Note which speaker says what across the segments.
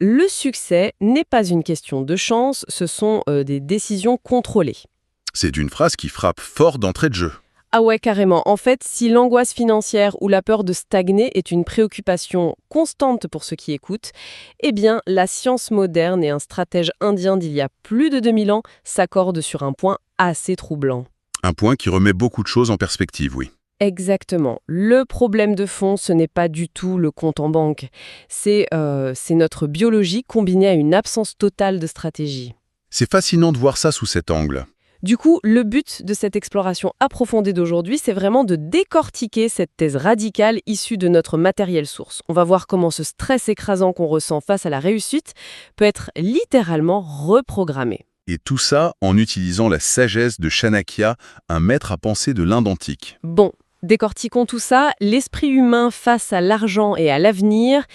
Speaker 1: Le succès n'est pas une question de chance, ce sont des décisions contrôlées.
Speaker 2: C'est une phrase qui frappe fort d'entrée de jeu.
Speaker 1: Ah ouais, carrément. En fait, si l'angoisse financière ou la peur de stagner est une préoccupation constante pour ceux qui écoutent, eh bien, la science moderne et un stratège indien d'il y a plus de 2000 ans s'accordent sur un point assez troublant.
Speaker 2: Un point qui remet beaucoup de choses en perspective, oui.
Speaker 1: Exactement. Le problème de fond, ce n'est pas du tout le compte en banque. C'est notre biologie combinée à une absence totale de stratégie.
Speaker 2: C'est fascinant de voir ça sous cet angle.
Speaker 1: Du coup, le but de cette exploration approfondie d'aujourd'hui, c'est vraiment de décortiquer cette thèse radicale issue de notre matériel source. On va voir comment ce stress écrasant qu'on ressent face à la réussite peut être littéralement reprogrammé.
Speaker 2: Et tout ça en utilisant la sagesse de Chanakya, un maître à penser de l'Inde antique.
Speaker 1: Bon, décortiquons tout ça. L'esprit humain face à l'argent et à l'avenir,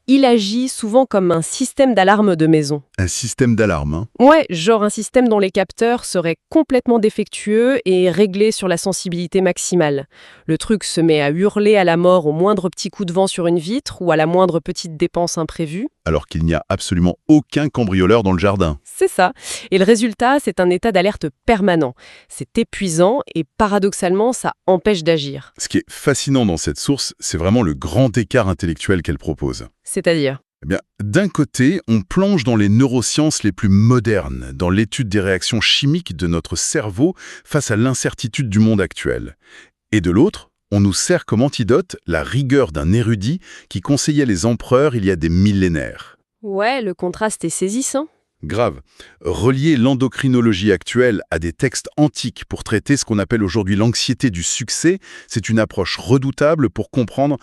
Speaker 1: il agit souvent comme un système d'alarme de maison.
Speaker 2: Un système d'alarme, hein.
Speaker 1: Ouais, genre un système dont les capteurs seraient complètement défectueux et réglés sur la sensibilité maximale. Le truc se met à hurler à la mort au moindre petit coup de vent sur une vitre ou à la moindre petite dépense imprévue.
Speaker 2: Alors qu'il n'y a absolument aucun cambrioleur dans le jardin.
Speaker 1: C'est ça. Et le résultat, c'est un état d'alerte permanent. C'est épuisant et paradoxalement, ça empêche d'agir.
Speaker 2: Ce qui est fascinant dans cette source, c'est vraiment le grand écart intellectuel qu'elle propose.
Speaker 1: C'est-à-dire?
Speaker 2: Eh bien, d'un côté, on plonge dans les neurosciences les plus modernes, dans l'étude des réactions chimiques de notre cerveau face à l'incertitude du monde actuel. Et de l'autre, on nous sert comme antidote la rigueur d'un érudit qui conseillait les empereurs il y a des millénaires.
Speaker 1: Ouais, le contraste est saisissant.
Speaker 2: Grave. Relier l'endocrinologie actuelle à des textes antiques pour traiter ce qu'on appelle aujourd'hui l'anxiété du succès, c'est une approche redoutable pour comprendre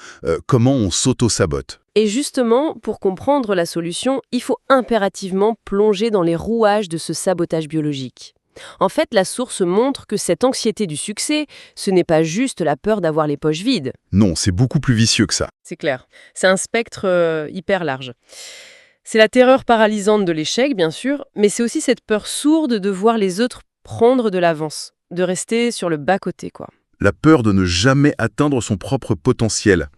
Speaker 2: comment on s'auto-sabote.
Speaker 1: Et justement, pour comprendre la solution, il faut impérativement plonger dans les rouages de ce sabotage biologique. En fait, la source montre que cette anxiété du succès, ce n'est pas juste la peur d'avoir les poches vides.
Speaker 2: Non, c'est beaucoup plus vicieux que ça.
Speaker 1: C'est clair. C'est un spectre hyper large. C'est la terreur paralysante de l'échec, bien sûr, mais c'est aussi cette peur sourde de voir les autres prendre de l'avance, de rester sur le bas-côté, quoi.
Speaker 2: La peur de ne jamais atteindre son propre potentiel.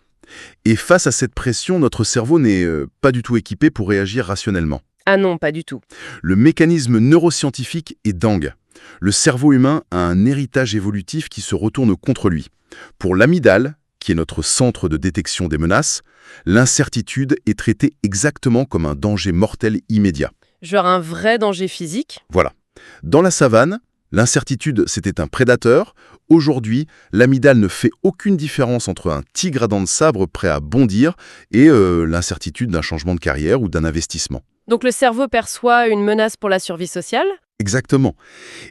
Speaker 2: Et face à cette pression, notre cerveau n'est pas du tout équipé pour réagir rationnellement.
Speaker 1: Ah non, pas du tout.
Speaker 2: Le mécanisme neuroscientifique est dingue. Le cerveau humain a un héritage évolutif qui se retourne contre lui. Pour l'amygdale, qui est notre centre de détection des menaces, l'incertitude est traitée exactement comme un danger mortel immédiat.
Speaker 1: Genre un vrai danger physique?
Speaker 2: Voilà. Dans la savane, l'incertitude, c'était un prédateur. Aujourd'hui, l'amygdale ne fait aucune différence entre un tigre à dents de sabre prêt à bondir et l'incertitude d'un changement de carrière ou d'un investissement.
Speaker 1: Donc le cerveau perçoit une menace pour la survie sociale?
Speaker 2: Exactement.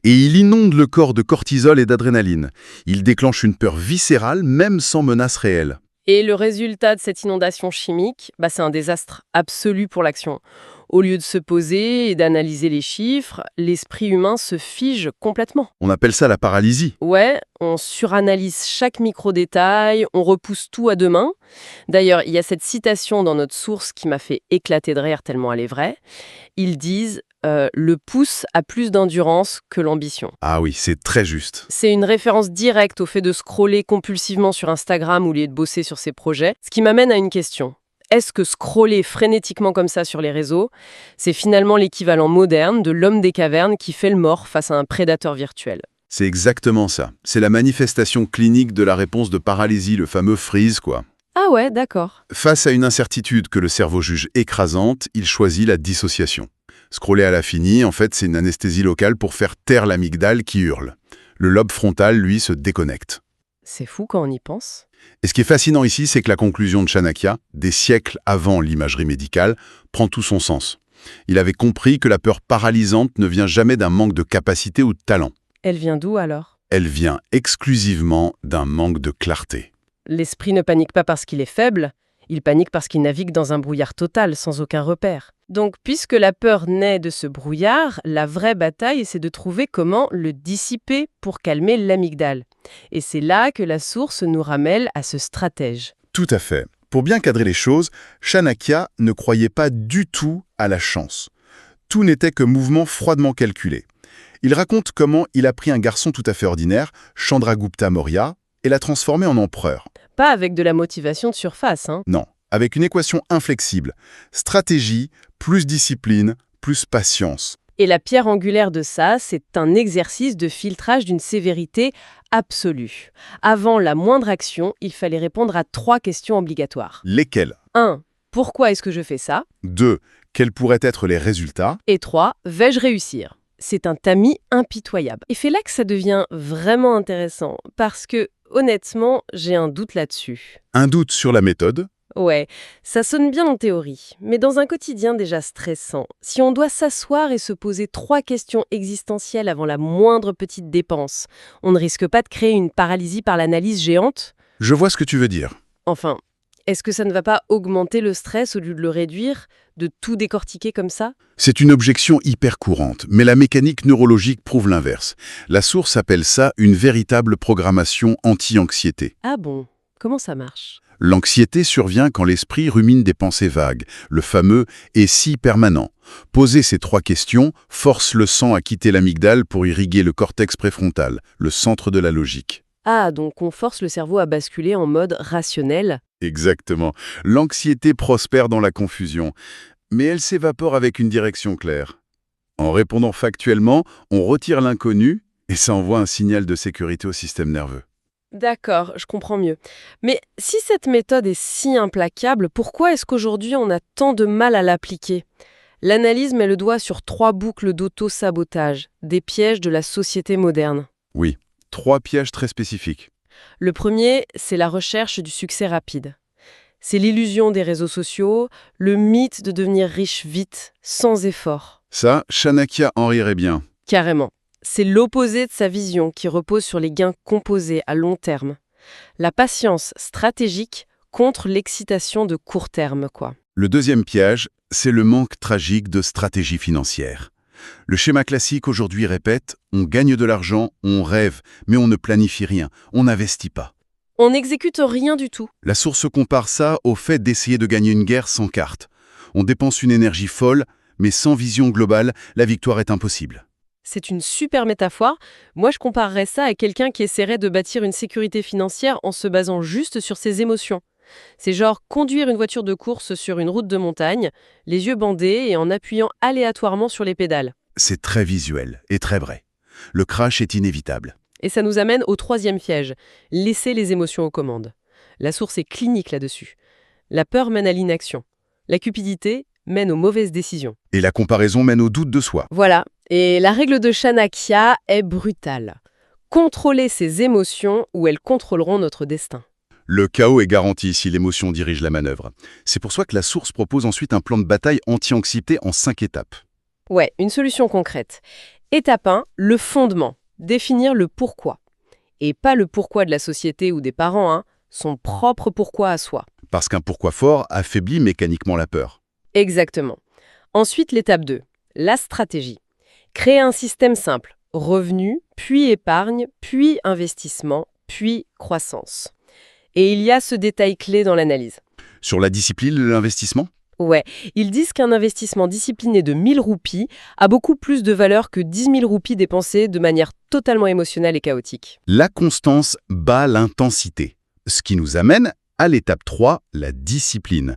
Speaker 2: Et il inonde le corps de cortisol et d'adrénaline. Il déclenche une peur viscérale, même sans menace réelle.
Speaker 1: Et le résultat de cette inondation chimique, c'est un désastre absolu pour l'action. Au lieu de se poser et d'analyser les chiffres, l'esprit humain se fige complètement.
Speaker 2: On appelle ça la paralysie.
Speaker 1: Ouais, on suranalyse chaque micro-détail, on repousse tout à demain. D'ailleurs, il y a cette citation dans notre source qui m'a fait éclater de rire tellement elle est vraie. Ils disent le pouce a plus d'endurance que l'ambition.
Speaker 2: Ah oui, c'est très juste.
Speaker 1: C'est une référence directe au fait de scroller compulsivement sur Instagram au lieu de bosser sur ses projets. Ce qui m'amène à une question. Est-ce que scroller frénétiquement comme ça sur les réseaux, c'est finalement l'équivalent moderne de l'homme des cavernes qui fait le mort face à un prédateur virtuel?
Speaker 2: C'est exactement ça. C'est la manifestation clinique de la réponse de paralysie, le fameux freeze, quoi.
Speaker 1: Ah ouais, d'accord.
Speaker 2: Face à une incertitude que le cerveau juge écrasante, il choisit la dissociation. Scroller à l'infini, en fait, c'est une anesthésie locale pour faire taire l'amygdale qui hurle. Le lobe frontal, lui, se déconnecte.
Speaker 1: C'est fou quand on y pense.
Speaker 2: Et ce qui est fascinant ici, c'est que la conclusion de Chanakya, des siècles avant l'imagerie médicale, prend tout son sens. Il avait compris que la peur paralysante ne vient jamais d'un manque de capacité ou de talent.
Speaker 1: Elle vient d'où alors?
Speaker 2: Elle vient exclusivement d'un manque de clarté.
Speaker 1: L'esprit ne panique pas parce qu'il est faible, il panique parce qu'il navigue dans un brouillard total, sans aucun repère. Donc, puisque la peur naît de ce brouillard, la vraie bataille, c'est de trouver comment le dissiper pour calmer l'amygdale. Et c'est là que la source nous ramène à ce stratège.
Speaker 2: Tout à fait. Pour bien cadrer les choses, Chanakya ne croyait pas du tout à la chance. Tout n'était que mouvement froidement calculé. Il raconte comment il a pris un garçon tout à fait ordinaire, Chandragupta Maurya, et l'a transformé en empereur.
Speaker 1: Pas avec de la motivation de surface, hein.
Speaker 2: Non, avec une équation inflexible. Stratégie, plus discipline, plus patience.
Speaker 1: Et la pierre angulaire de ça, c'est un exercice de filtrage d'une sévérité absolue. Avant la moindre action, il fallait répondre à 3 questions obligatoires.
Speaker 2: Lesquelles?
Speaker 1: 1. Pourquoi est-ce que je fais ça?
Speaker 2: 2. Quels pourraient être les résultats?
Speaker 1: Et 3. Vais-je réussir? C'est un tamis impitoyable. Et c'est là que ça devient vraiment intéressant, parce que, honnêtement, j'ai un doute là-dessus.
Speaker 2: Un doute sur la méthode?
Speaker 1: Ouais, ça sonne bien en théorie, mais dans un quotidien déjà stressant, si on doit s'asseoir et se poser 3 questions existentielles avant la moindre petite dépense, on ne risque pas de créer une paralysie par l'analyse géante?
Speaker 2: Je vois ce que tu veux dire.
Speaker 1: Enfin, est-ce que ça ne va pas augmenter le stress au lieu de le réduire, de tout décortiquer comme ça?
Speaker 2: C'est une objection hyper courante, mais la mécanique neurologique prouve l'inverse. La source appelle ça une véritable programmation anti-anxiété.
Speaker 1: Ah bon? Comment ça marche?
Speaker 2: L'anxiété survient quand l'esprit rumine des pensées vagues, le fameux « et si » permanent. Poser ces 3 questions force le sang à quitter l'amygdale pour irriguer le cortex préfrontal, le centre de la logique.
Speaker 1: Ah, donc on force le cerveau à basculer en mode rationnel?
Speaker 2: Exactement. L'anxiété prospère dans la confusion, mais elle s'évapore avec une direction claire. En répondant factuellement, on retire l'inconnu et ça envoie un signal de sécurité au système nerveux.
Speaker 1: D'accord, je comprends mieux. Mais si cette méthode est si implacable, pourquoi est-ce qu'aujourd'hui on a tant de mal à l'appliquer? L'analyse met le doigt sur 3 boucles d'auto-sabotage, des pièges de la société moderne.
Speaker 2: Oui, 3 pièges très spécifiques.
Speaker 1: Le premier, c'est la recherche du succès rapide. C'est l'illusion des réseaux sociaux, le mythe de devenir riche vite, sans effort.
Speaker 2: Ça, Chanakya en rirait bien.
Speaker 1: Carrément. C'est l'opposé de sa vision qui repose sur les gains composés à long terme. La patience stratégique contre l'excitation de court terme, quoi.
Speaker 2: Le deuxième piège, c'est le manque tragique de stratégie financière. Le schéma classique aujourd'hui répète « on gagne de l'argent, on rêve, mais on ne planifie rien, on n'investit pas ».
Speaker 1: On n'exécute rien du tout.
Speaker 2: La source compare ça au fait d'essayer de gagner une guerre sans carte. On dépense une énergie folle, mais sans vision globale, la victoire est impossible.
Speaker 1: C'est une super métaphore. Moi, je comparerais ça à quelqu'un qui essaierait de bâtir une sécurité financière en se basant juste sur ses émotions. C'est genre conduire une voiture de course sur une route de montagne, les yeux bandés et en appuyant aléatoirement sur les pédales.
Speaker 2: C'est très visuel et très vrai. Le crash est inévitable.
Speaker 1: Et ça nous amène au 3e piège, laisser les émotions aux commandes. La source est clinique là-dessus. La peur mène à l'inaction. La cupidité mène aux mauvaises décisions.
Speaker 2: Et la comparaison mène au doute de soi.
Speaker 1: Voilà. Et la règle de Chanakya est brutale. Contrôler ses émotions ou elles contrôleront notre destin.
Speaker 2: Le chaos est garanti si l'émotion dirige la manœuvre. C'est pour ça que la source propose ensuite un plan de bataille anti-anxiété en 5 étapes.
Speaker 1: Ouais, une solution concrète. Étape 1, le fondement. Définir le pourquoi. Et pas le pourquoi de la société ou des parents, hein, son propre pourquoi à soi.
Speaker 2: Parce qu'un pourquoi fort affaiblit mécaniquement la peur.
Speaker 1: Exactement. Ensuite, l'étape 2, la stratégie. Créer un système simple. Revenu, puis épargne, puis investissement, puis croissance. Et il y a ce détail clé dans l'analyse.
Speaker 2: Sur la discipline de l'investissement ?
Speaker 1: Ouais, ils disent qu'un investissement discipliné de 1000 roupies a beaucoup plus de valeur que 10 000 roupies dépensées de manière totalement émotionnelle et chaotique.
Speaker 2: La constance bat l'intensité. Ce qui nous amène à l'étape 3, la discipline.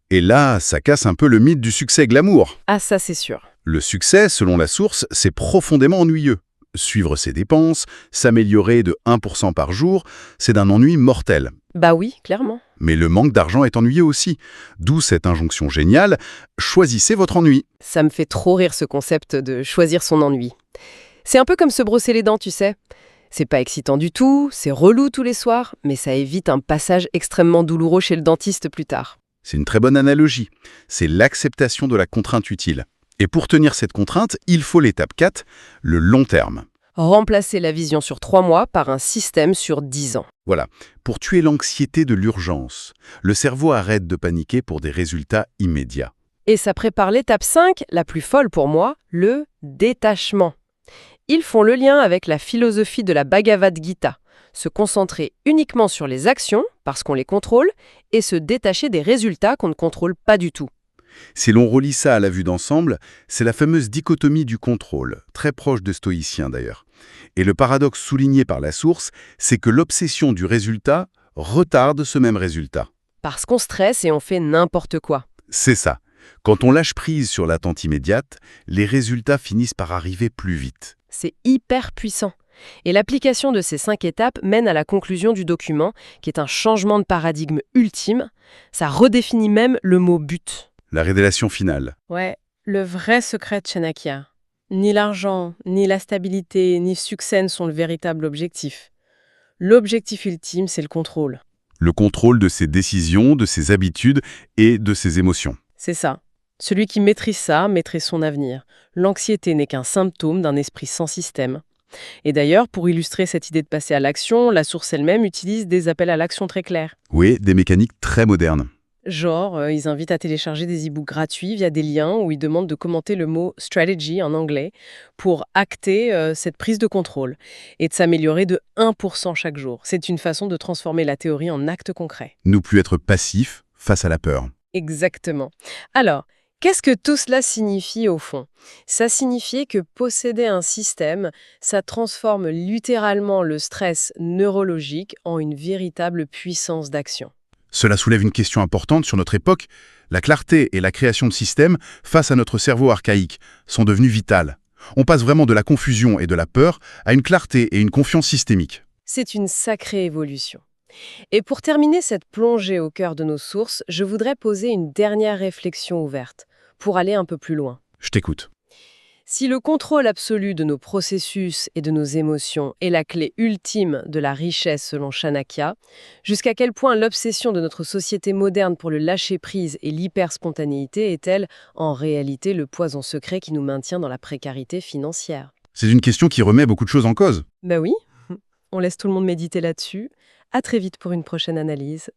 Speaker 2: Et là, ça casse un peu le mythe du succès glamour.
Speaker 1: Ah, ça c'est sûr.
Speaker 2: Le succès, selon la source, c'est profondément ennuyeux. Suivre ses dépenses, s'améliorer de 1% par jour, c'est d'un ennui mortel.
Speaker 1: Bah oui, clairement.
Speaker 2: Mais le manque d'argent est ennuyeux aussi. D'où cette injonction géniale, choisissez votre ennui.
Speaker 1: Ça me fait trop rire ce concept de choisir son ennui. C'est un peu comme se brosser les dents, tu sais. C'est pas excitant du tout, c'est relou tous les soirs, mais ça évite un passage extrêmement douloureux chez le dentiste plus tard.
Speaker 2: C'est une très bonne analogie. C'est l'acceptation de la contrainte utile. Et pour tenir cette contrainte, il faut l'étape 4, le long terme.
Speaker 1: Remplacer la vision sur 3 mois par un système sur 10 ans.
Speaker 2: Voilà, pour tuer l'anxiété de l'urgence, le cerveau arrête de paniquer pour des résultats immédiats.
Speaker 1: Et ça prépare l'étape 5, la plus folle pour moi, le détachement. Ils font le lien avec la philosophie de la Bhagavad Gita, se concentrer uniquement sur les actions, parce qu'on les contrôle, et se détacher des résultats qu'on ne contrôle pas du tout.
Speaker 2: Si l'on relie ça à la vue d'ensemble, c'est la fameuse dichotomie du contrôle, très proche des stoïciens d'ailleurs. Et le paradoxe souligné par la source, c'est que l'obsession du résultat retarde ce même résultat.
Speaker 1: Parce qu'on stresse et on fait n'importe quoi.
Speaker 2: C'est ça. Quand on lâche prise sur l'attente immédiate, les résultats finissent par arriver plus vite.
Speaker 1: C'est hyper puissant. Et l'application de ces 5 étapes mène à la conclusion du document, qui est un changement de paradigme ultime. Ça redéfinit même le mot but.
Speaker 2: La révélation finale.
Speaker 1: Ouais, le vrai secret de Chanakya. Ni l'argent, ni la stabilité, ni le succès ne sont le véritable objectif. L'objectif ultime, c'est le contrôle.
Speaker 2: Le contrôle de ses décisions, de ses habitudes et de ses émotions.
Speaker 1: C'est ça. Celui qui maîtrise ça maîtrise son avenir. L'anxiété n'est qu'un symptôme d'un esprit sans système. Et d'ailleurs, pour illustrer cette idée de passer à l'action, la source elle-même utilise des appels à l'action très clairs.
Speaker 2: Oui, des mécaniques très modernes.
Speaker 1: Genre, ils invitent à télécharger des e-books gratuits via des liens où ils demandent de commenter le mot « strategy » en anglais pour acter cette prise de contrôle et de s'améliorer de 1% chaque jour. C'est une façon de transformer la théorie en acte concret.
Speaker 2: Ne plus être passif face à la peur.
Speaker 1: Exactement. Alors, qu'est-ce que tout cela signifie au fond? Ça signifie que posséder un système, ça transforme littéralement le stress neurologique en une véritable puissance d'action.
Speaker 2: Cela soulève une question importante sur notre époque. La clarté et la création de systèmes face à notre cerveau archaïque sont devenues vitales. On passe vraiment de la confusion et de la peur à une clarté et une confiance systémique.
Speaker 1: C'est une sacrée évolution. Et pour terminer cette plongée au cœur de nos sources, je voudrais poser une dernière réflexion ouverte, pour aller un peu plus loin.
Speaker 2: Je t'écoute.
Speaker 1: Si le contrôle absolu de nos processus et de nos émotions est la clé ultime de la richesse selon Chanakya, jusqu'à quel point l'obsession de notre société moderne pour le lâcher-prise et l'hyper-spontanéité est-elle en réalité le poison secret qui nous maintient dans la précarité financière?
Speaker 2: C'est une question qui remet beaucoup de choses en cause.
Speaker 1: Ben oui, on laisse tout le monde méditer là-dessus. À très vite pour une prochaine analyse.